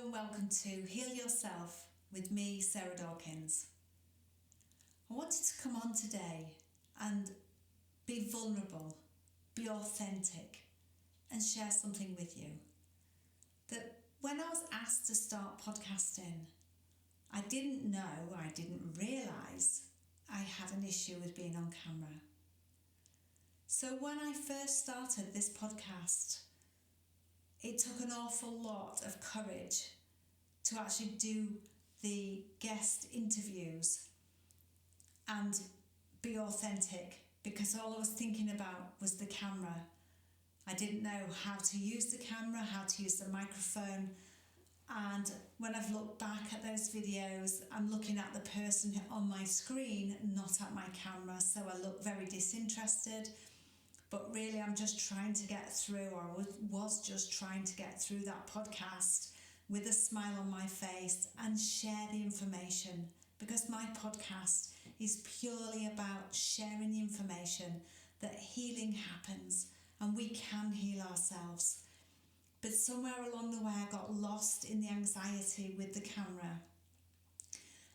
Hello and welcome to Heal Yourself with me, Sarah Dawkins. I wanted to come on today and be vulnerable, be authentic and share something with you. That when I was asked to start podcasting, I didn't realise I had an issue with being on camera. So when I first started this podcast, it took an awful lot of courage to actually do the guest interviews and be authentic, because all I was thinking about was the camera. I didn't know how to use the camera, how to use the microphone. And when I've looked back at those videos, I'm looking at the person on my screen, not at my camera. So I look very disinterested. But really, I'm just trying to get through, or was just trying to get through that podcast with a smile on my face and share the information, because my podcast is purely about sharing the information that healing happens and we can heal ourselves. But somewhere along the way, I got lost in the anxiety with the camera.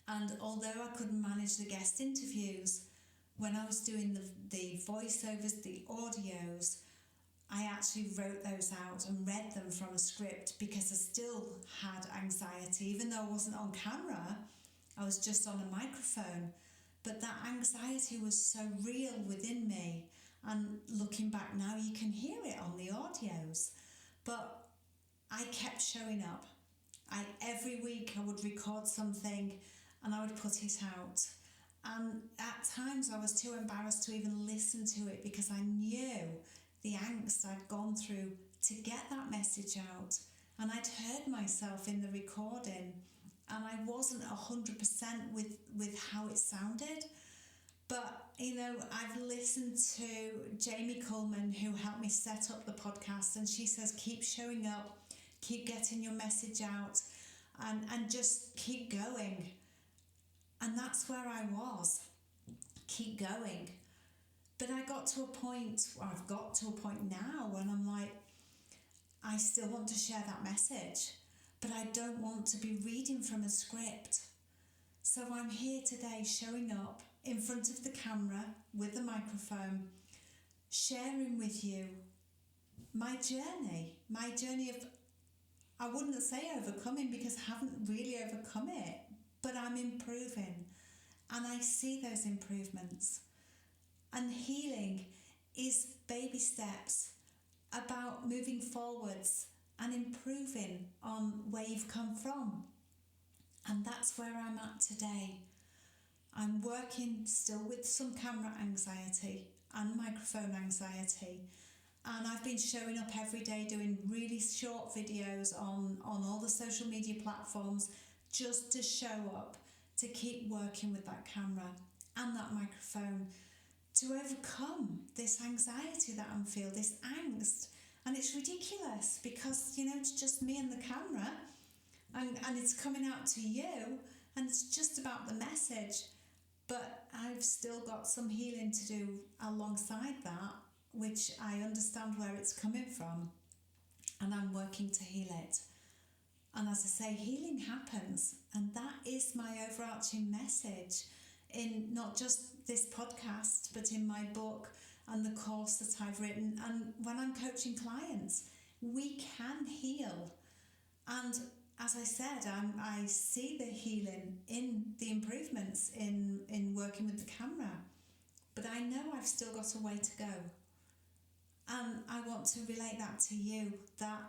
And although I couldn't manage the guest interviews, when I was doing the voiceovers, the audios, I actually wrote those out and read them from a script, because I still had anxiety. Even though I wasn't on camera, I was just on a microphone. But that anxiety was so real within me. And looking back now, you can hear it on the audios. But I kept showing up. Every week I would record something and I would put it out. And at times I was too embarrassed to even listen to it, because I knew the angst I'd gone through to get that message out. And I'd heard myself in the recording and I wasn't 100% with how it sounded. But, I've listened to Jamie Cullman, who helped me set up the podcast, and she says, keep showing up, keep getting your message out, and just keep going. And that's where I was. Keep going. But I've got to a point now when I'm like, I still want to share that message, but I don't want to be reading from a script. So I'm here today showing up in front of the camera with the microphone, sharing with you my journey of, I wouldn't say overcoming, because I haven't really overcome it, but I'm improving and I see those improvements. And healing is baby steps about moving forwards and improving on where you've come from. And that's where I'm at today. I'm working still with some camera anxiety and microphone anxiety. And I've been showing up every day doing really short videos on all the social media platforms, just to show up, to keep working with that camera and that microphone, to overcome this anxiety that I'm feeling, this angst. And it's ridiculous, because, it's just me and the camera, and it's coming out to you, and it's just about the message. But I've still got some healing to do alongside that, which I understand where it's coming from, and I'm working to heal it. And as I say, healing happens, and that is my overarching message in not just this podcast, but in my book and the course that I've written. And when I'm coaching clients, we can heal. And as I said, I see the healing in the improvements in working with the camera. But I know I've still got a way to go. And I want to relate that to you, that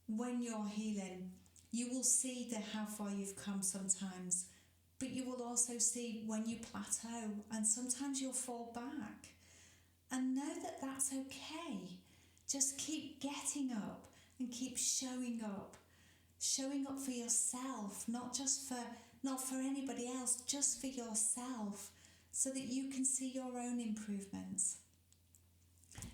when you're healing, you will see how far you've come sometimes, but you will also see when you plateau, and sometimes you'll fall back. And know that that's okay. Just keep getting up and keep showing up for yourself, not for anybody else, just for yourself, so that you can see your own improvements.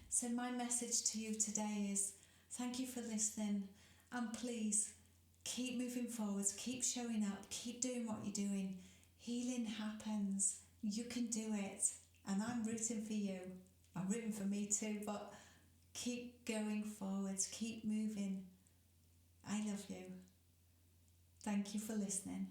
So my message to you today is, thank you for listening, and please keep moving forwards, keep showing up, keep doing what you're doing. Healing happens. You can do it. And I'm rooting for you. I'm rooting for me too, but keep going forwards, keep moving. I love you. Thank you for listening.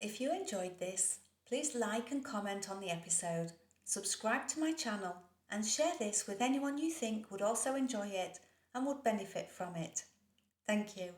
If you enjoyed this, please like and comment on the episode, subscribe to my channel, and share this with anyone you think would also enjoy it and would benefit from it. Thank you.